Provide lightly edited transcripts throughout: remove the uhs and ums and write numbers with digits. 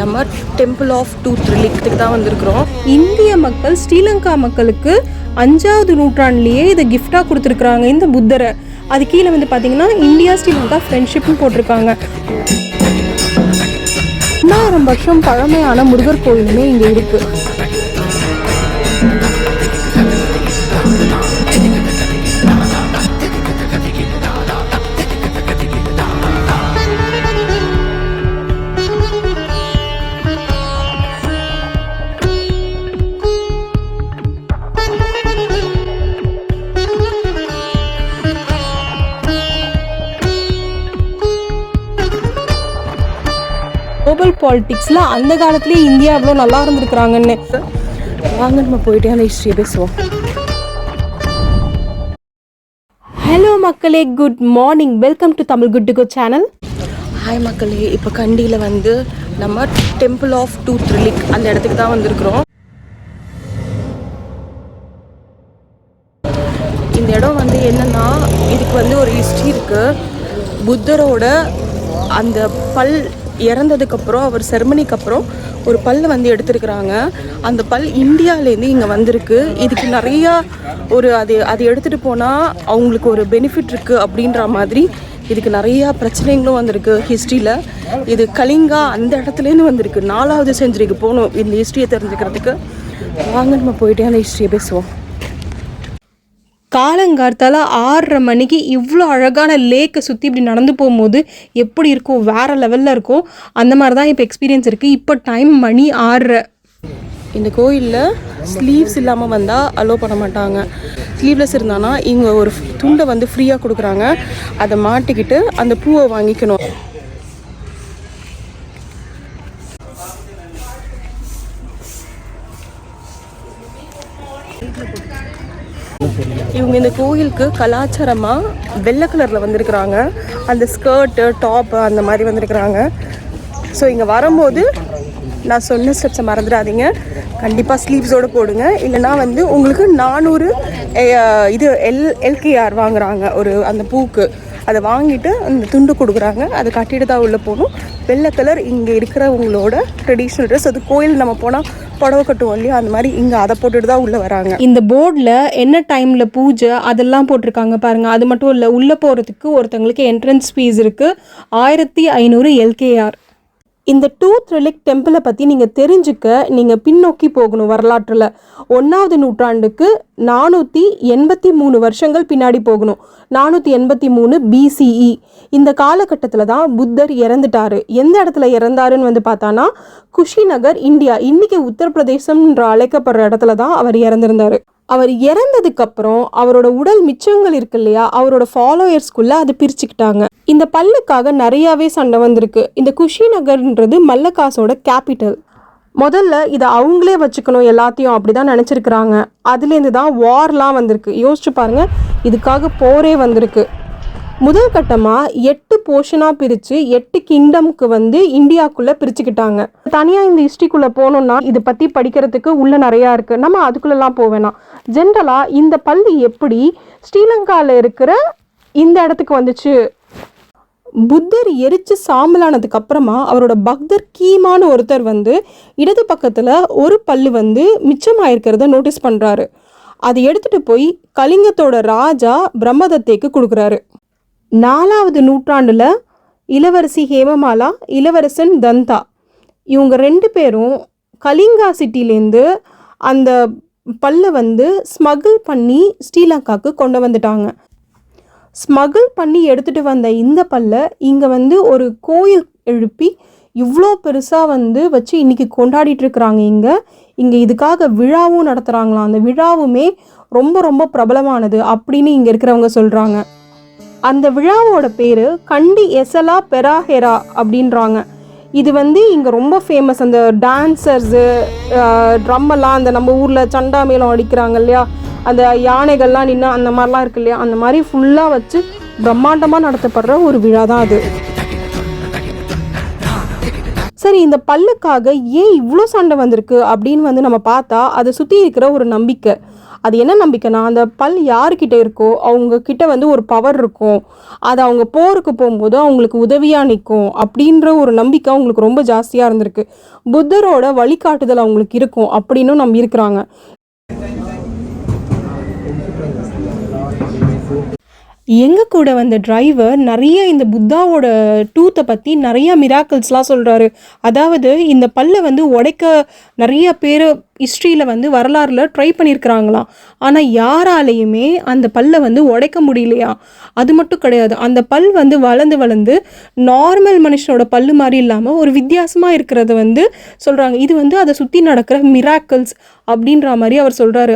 நம்ம temple of tooth ரிலிக்ட்டுக்கு தான் வந்திருக்கிறோம். இந்திய மக்கள் ஸ்ரீலங்கா மக்களுக்கு 5வது நூற்றாண்டுலேயே இதை கிஃப்டாக கொடுத்துருக்குறாங்க இந்த புத்தரை. அது கீழே வந்து பார்த்தீங்கன்னா இந்தியா ஸ்ரீலங்கா ஃப்ரெண்ட்ஷிப்னு போட்டிருக்காங்க. 1000 வருஷம் பழமையான முருகர் கோயிலுமே இங்கே இருக்குது. குளோபல் பாலிட்டிக்ஸில் அந்த காலத்துலேயே இந்தியா எவ்வளோ நல்லா இருந்திருக்கிறாங்கன்னு. வாங்க நம்ம போயிட்டே அந்த ஹிஸ்ட்ரியை பேசுவோம். ஹலோ மக்களே, good morning. Welcome to Tamil good to go channel. Hi மக்களே, இப்போ கண்டியில் வந்து நம்ம டெம்பிள் ஆஃப் டூத் ரிலிக் அந்த இடத்துக்கு தான் வந்திருக்கிறோம். இந்த இடம் வந்து என்னென்னா, இதுக்கு வந்து ஒரு ஹிஸ்ட்ரி இருக்குது. புத்தரோட அந்த பல் இறந்ததுக்கப்புறம், அவர் செரமனிக்கு அப்புறம் ஒரு பல் வந்து எடுத்துருக்குறாங்க. அந்த பல் இந்தியாவிலேருந்து இங்கே வந்திருக்கு. இதுக்கு நிறையா அது எடுத்துகிட்டு போனால் அவங்களுக்கு ஒரு பெனிஃபிட் இருக்குது அப்படின்ற மாதிரி இதுக்கு நிறையா பிரச்சனைகளும் வந்திருக்கு ஹிஸ்ட்ரியில். இது கலிங்கா அந்த இடத்துலேருந்து வந்திருக்கு. 4வது செஞ்சுரிக்கு போகணும் இந்த ஹிஸ்ட்ரியை தெரிஞ்சுக்கிறதுக்கு. வாங்க நம்ம போயிட்டே அந்த ஹிஸ்ட்ரியை பேசுவோம். காலங்கார்த்தால 6:30 மணிக்கு இவ்வளோ அழகான லேக்கை சுற்றி இப்படி நடந்து போகும்போது எப்படி இருக்கும், வேறு லெவலில் இருக்கும். அந்த மாதிரி தான் இப்போ எக்ஸ்பீரியன்ஸ் இருக்குது. இப்போ டைம் மணி 6:30. இந்த கோயிலில் ஸ்லீவ்ஸ் இல்லாமல் வந்தால் அலோவ் பண்ண மாட்டாங்க. ஸ்லீவ்லெஸ் இருந்தானா இங்கே ஒரு துண்டை வந்து ஃப்ரீயாக கொடுக்குறாங்க. அதை மாட்டிக்கிட்டு அந்த பூவை வாங்கிக்கணும். இவங்க இந்த கோயிலுக்கு கலாச்சாரமாக வெள்ளை கலரில் வந்திருக்கிறாங்க. அந்த ஸ்கர்ட்டு டாப்பு அந்த மாதிரி வந்திருக்கிறாங்க. ஸோ இங்கே வரும்போது நான் சொன்ன ஸ்டெப்ஸை மறந்துடாதீங்க. கண்டிப்பாக ஸ்லீவ்ஸோடு போடுங்க. இல்லைனா வந்து உங்களுக்கு 400 எல்கேஆர் வாங்குகிறாங்க அந்த பூக்கு. அதை வாங்கிட்டு அந்த துண்டு கொடுக்குறாங்க. அதை கட்டிட்டு தான் உள்ளே போகணும். வெள்ளை கலர் இங்கே இருக்கிறவங்களோட ட்ரெடிஷ்னல் ட்ரெஸ். அது கோயில் நம்ம போனால் புடவை கட்டுவோம் இல்லையா, அந்த மாதிரி இங்கே அதை போட்டுட்டு தான் உள்ளே வராங்க. இந்த போர்டில் என்ன டைமில் பூஜை அதெல்லாம் போட்டிருக்காங்க பாருங்கள். அது மட்டும் இல்லை, உள்ளே போகிறதுக்கு ஒருத்தங்களுக்கு என்ட்ரன்ஸ் ஃபீஸ் இருக்குது. 1500 எல்கேஆர். இந்த டூத் ரிலிக் டெம்பிளை பற்றி நீங்கள் தெரிஞ்சுக்க நீங்கள் பின்னோக்கி போகணும் வரலாற்றில். 1வது நூற்றாண்டுக்கு 483 வருஷங்கள் பின்னாடி போகணும். 483 BCE. இந்த காலகட்டத்தில் தான் புத்தர் இறந்துட்டார். எந்த இடத்துல இறந்தாருன்னு வந்து பார்த்தானா, குஷிநகர், இந்தியா, இன்றைக்கி உத்தரப்பிரதேசம்ன்ற அழைக்கப்படுற இடத்துல தான் அவர் இறந்துருந்தார். அவர் இறந்ததுக்கப்புறம் அவரோட உடல் மிச்சங்கள் இருக்கு இல்லையா, அவரோட ஃபாலோயர்ஸ்குள்ளே அதை பிரிச்சுக்கிட்டாங்க. இந்த பல்லுக்காக நிறையாவே சண்டை வந்திருக்கு. இந்த குஷிநகர்ன்றது மல்லக்காசோட கேபிட்டல். முதல்ல இதை அவங்களே வச்சுக்கணும் எல்லாத்தையும், அப்படி தான் நினச்சிருக்கிறாங்க. அதுலேருந்து தான் வார்லாம் வந்திருக்கு. யோசிச்சு பாருங்கள், இதுக்காக போரே வந்திருக்கு. முதல் கட்டமாக 8 போர்ஷனாக பிரித்து 8 கிங்டம்க்கு வந்து இந்தியாவுக்குள்ளே பிரிச்சுக்கிட்டாங்க. தனியாக இந்த ஹிஸ்ட்ரிக்குள்ளே போகணுன்னா இதை பற்றி படிக்கிறதுக்கு உள்ளே நிறையா இருக்குது. நம்ம அதுக்குள்ளெல்லாம் போவேணாம். ஜென்ரலாக இந்த பள்ளி எப்படி ஸ்ரீலங்காவில் இருக்கிற இந்த இடத்துக்கு வந்துச்சு. புத்தர் எரிச்சு சாம்பலானதுக்கு அப்புறமா அவரோட பக்தர் கீமான ஒருத்தர் வந்து இடது பக்கத்தில் ஒரு பல்லு வந்து மிச்சமாயிருக்கிறத நோட்டீஸ் பண்ணுறாரு. அதை எடுத்துகிட்டு போய் கலிங்கத்தோட ராஜா பிரம்மதத்தைக்கு கொடுக்குறாரு. 4வது நூற்றாண்டில் இளவரசி ஹேமமாலா, இளவரசன் தந்தா, இவங்க 2 பேரும் கலிங்கா சிட்டிலேருந்து அந்த பல்லை வந்து ஸ்மகிள் பண்ணி ஸ்ரீலங்காவுக்கு கொண்டு வந்துட்டாங்க. ஸ்மகிள் பண்ணி எடுத்துகிட்டு வந்த இந்த பல்லை இங்கே வந்து ஒரு கோயில் எழுப்பி இவ்வளோ பெருசாக வந்து வச்சு இன்றைக்கி கொண்டாடிட்டுருக்குறாங்க. இங்கே இதுக்காக விழாவும் நடத்துகிறாங்களாம். அந்த விழாவுமே ரொம்ப ரொம்ப பிரபலமானது அப்படின்னு இங்கே இருக்கிறவங்க சொல்கிறாங்க. அந்த விழாவோட பேர் கண்டி எசலா பெராஹெரா அப்படின்றாங்க. இது வந்து இங்கே ரொம்ப ஃபேமஸ். அந்த டான்சர்ஸு, ட்ரம்மெல்லாம், அந்த நம்ம ஊரில் சண்டா மேளம் அடிக்கிறாங்க இல்லையா, அந்த யானைகள்லாம் நின்று அந்த மாதிரிலாம் இருக்கு இல்லையா, அந்த மாதிரி ஃபுல்லாக வச்சு பிரம்மாண்டமாக நடத்தப்படுற ஒரு விழா தான் அது. சரி, இந்த பல்லுக்காக ஏன் இவ்வளோ சண்டை வந்திருக்கு அப்படின்னு வந்து நம்ம பார்த்தா அதை சுற்றி இருக்கிற ஒரு நம்பிக்கை. அது என்ன நம்பிக்கைனா, அந்த பல் யாருக்கிட்ட இருக்கோ அவங்க கிட்ட வந்து ஒரு பவர் இருக்கும், அது அவங்க போருக்கு போகும்போது அவங்களுக்கு உதவியாக நிற்கும் அப்படின்ற ஒரு நம்பிக்கை அவங்களுக்கு ரொம்ப ஜாஸ்தியாக இருந்திருக்கு. புத்தரோட வழிகாட்டுதல் அவங்களுக்கு இருக்கும் அப்படின்னு நம்பியிருக்கிறாங்க. எங்கள் கூட வந்த டிரைவர் நிறைய இந்த புத்தாவோட டூத்தை பற்றி நிறைய மிராக்கிள்ஸ்லாம் சொல்கிறாரு. அதாவது இந்த பல்லை வந்து உடைக்க நிறைய பேர் ஹிஸ்ட்ரியில் வந்து வரலாறுல ட்ரை பண்ணியிருக்கிறாங்களாம். ஆனால் யாராலையுமே அந்த பல்லை வந்து உடைக்க முடியலையா. அது மட்டும் கிடையாது, அந்த பல் வந்து வளர்ந்து வளர்ந்து நார்மல் மனுஷனோட பல்லு மாதிரி இல்லாமல் ஒரு வித்தியாசமாக இருக்கிறத வந்து சொல்கிறாங்க. இது வந்து அதை சுற்றி நடக்கிற மிராக்கிள்ஸ் அப்படின்ற மாதிரி அவர் சொல்கிறாரு.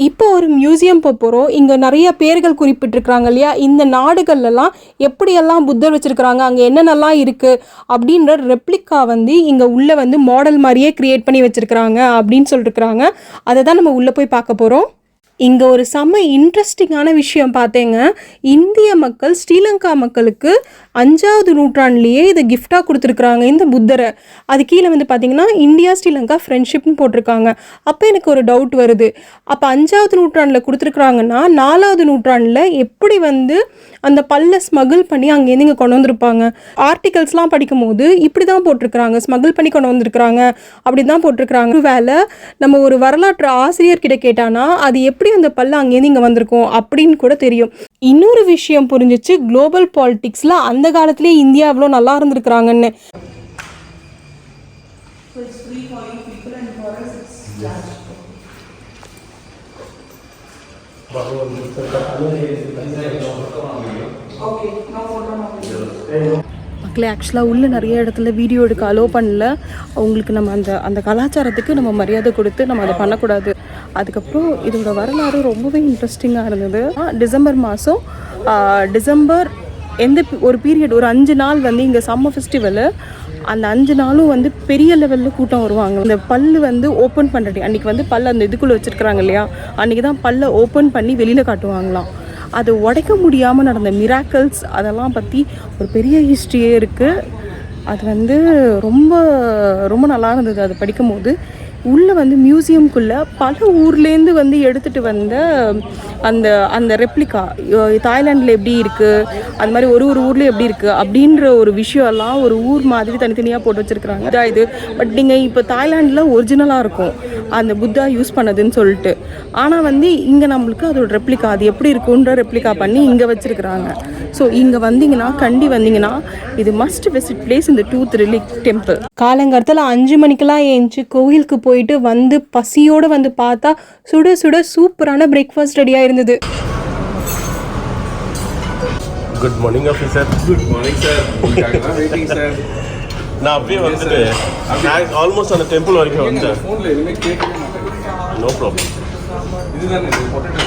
இப்போ ஒரு மியூசியம் போகிறோம். இங்கே நிறைய பேர்கள் குறிப்பிட்டிருக்கிறாங்க இல்லையா, இந்த நாடுகள்லாம் எப்படியெல்லாம் புத்தர் வச்சுருக்கிறாங்க, அங்கே என்னென்னலாம் இருக்குது அப்படின்ற ரெப்ளிகா வந்து இங்கே உள்ளே வந்து மாடல் மாதிரியே க்ரியேட் பண்ணி வச்சுருக்கிறாங்க அப்படின்னு சொல்லியிருக்கிறாங்க. அதை தான் நம்ம உள்ளே போய் பார்க்க போகிறோம். இங்கே ஒரு செம்ம இன்ட்ரெஸ்டிங்கான விஷயம் பார்த்தேங்க. இந்திய மக்கள் ஸ்ரீலங்கா மக்களுக்கு 5வது நூற்றாண்டுலேயே இதை கிஃப்டாக கொடுத்துருக்குறாங்க இந்த புத்தரை. அது கீழே வந்து பார்த்திங்கன்னா இந்தியா ஸ்ரீலங்கா ஃப்ரெண்ட்ஷிப்னு போட்டிருக்காங்க. அப்போ எனக்கு ஒரு டவுட் வருது, அப்போ 5வது நூற்றாண்டில் கொடுத்துருக்குறாங்கன்னா 4வது நூற்றாண்டில் எப்படி வந்து அந்த பல்லை ஸ்மகிள் பண்ணி அங்கேருந்து இங்கே கொண்டு வந்திருப்பாங்க? ஆர்டிகல்ஸ்லாம் படிக்கும் போது இப்படி தான் போட்டிருக்கிறாங்க, ஸ்மகிள் பண்ணி கொண்டு வந்திருக்கிறாங்க அப்படி தான் போட்டிருக்கிறாங்க. வேலை நம்ம ஒரு வரலாற்று ஆசிரியர்கிட்ட கேட்டானா அது எப்படி அந்த பல்ல அங்கேருந்து இங்கே வந்திருக்கோம் அப்படின்னு கூட தெரியும். இன்னொரு விஷயம் புரிஞ்சிச்சு, குளோபல் பாலிடிக்ஸில் அந்த காலத்திலே இந்தியா அவ்வளோ நல்லா இருந்திருக்கிறாங்கன்னு. மக்களே, ஆக்சுவலாக உள்ள நிறைய இடத்துல வீடியோ எடுக்க அலோவ் பண்ணல. அவங்களுக்கு நம்ம அந்த கலாச்சாரத்துக்கு நம்ம மரியாதை கொடுத்து நம்ம அதை பண்ணக்கூடாது. அதுக்கப்புறம் இதோட வரலாறு ரொம்பவே இன்ட்ரெஸ்டிங்காக இருந்தது. டிசம்பர் மாதம் டிசம்பர் எந்த ஒரு பீரியட் ஒரு 5 நாள் வந்து இங்கே சம்மர் ஃபெஸ்டிவலு, அந்த 5 நாளும் வந்து பெரிய லெவலில் கூட்டம் வருவாங்க. இந்த பல்லு வந்து ஓப்பன் பண்ணுறது அன்றைக்கி வந்து பல் அந்த இதுக்குள்ளே வச்சுருக்குறாங்க இல்லையா, அன்றைக்கி தான் பல்லை ஓப்பன் பண்ணி வெளியில் காட்டுவாங்களாம். அது உடைக்க முடியாமல் நடந்த மிராக்கிள்ஸ் அதெல்லாம் பற்றி ஒரு பெரிய ஹிஸ்ட்ரியே இருக்குது. அது வந்து ரொம்ப ரொம்ப நல்லா இருந்தது. அது படிக்கும்போது உள்ளே வந்து மியூசியம்குள்ளே பல ஊர்லேருந்து வந்து எடுத்துகிட்டு வந்த அந்த ரெப்ளிகா தாய்லாண்டில் எப்படி இருக்குது, அது மாதிரி ஒரு ஊரில் எப்படி இருக்குது அப்படின்ற ஒரு விஷயம்லாம் ஒரு ஊர் மாதிரி தனித்தனியாக போட்டு வச்சுருக்குறாங்க. இதான் இது. பட் நீங்கள் இப்போ தாய்லாண்டில் ஒரிஜினலாக இருக்கும் அந்த புத்தா யூஸ் பண்ணதுன்னு சொல்லிட்டு, ஆனால் வந்து இங்கே நம்மளுக்கு அதோட ரெப்ளிகா அது எப்படி இருக்குன்ற ரெப்ளிகா பண்ணி இங்கே வச்சுருக்குறாங்க. ஸோ இங்கே வந்தீங்கன்னா வந்தீங்கன்னா இது மஸ்ட் விசிட் பிளேஸ் இந்த டூத் ரிலிக் டெம்பிள். காலங்காலத்தில் 5 மணிக்கெல்லாம் ஏஞ்சி கோயிலுக்கு போயிட்டு வந்து பசியோடு வந்து பார்த்தா சுட சுட சூப்பரான பிரேக்ஃபாஸ்ட் ரெடியாக இருந்தது. Good morning officer. Good morning sir. Waiting sir. நான் அப்படியே வந்துட்டு நான் ஆல்மோஸ்ட் அந்த டெம்பிள் வரைக்கும் வந்தேன். ஃபோனில் எதுவுமே கேட்கவே மாட்டேன். No problem. இதுதானே பொட்டேட்டோ.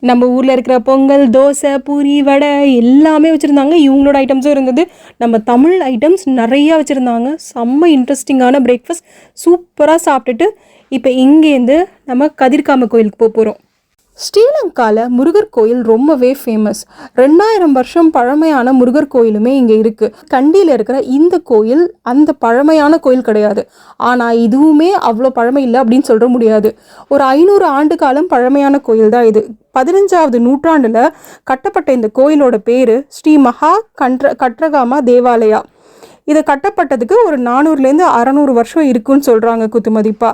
நம்ம ஊரில் இருக்கிற பொங்கல், தோசை, பூரி, வடை எல்லாமே வச்சுருந்தாங்க. இவங்களோட ஐட்டம்ஸும் இருந்தது. நம்ம தமிழ் ஐட்டம்ஸ் நிறையா வச்சுருந்தாங்க. செம்ம இன்ட்ரெஸ்டிங்கான பிரேக்ஃபாஸ்ட் சூப்பராக சாப்பிட்டுட்டு இப்போ இங்கேருந்து நம்ம கதிர்காம கோயிலுக்கு போகிறோம். ஸ்ரீலங்காவில் முருகர் கோயில் ரொம்பவே ஃபேமஸ். 2000 வருஷம் பழமையான முருகர் கோயிலுமே இங்கே இருக்குது. கண்டியில் இருக்கிற இந்த கோயில் அந்த பழமையான கோயில் கிடையாது, ஆனால் இதுவுமே அவ்வளோ பழமை இல்லை அப்படின்னு சொல்ல முடியாது. ஒரு 500 ஆண்டு காலம் பழமையான கோயில் தான் இது. 15வது நூற்றாண்டில் கட்டப்பட்ட இந்த கோயிலோட பேர் ஸ்ரீ மகா கட்ரகாமா தேவாலயா. இது கட்டப்பட்டதுக்கு ஒரு 400லேருந்து 600 வருஷம் இருக்குன்னு சொல்கிறாங்க குத்துமதிப்பா.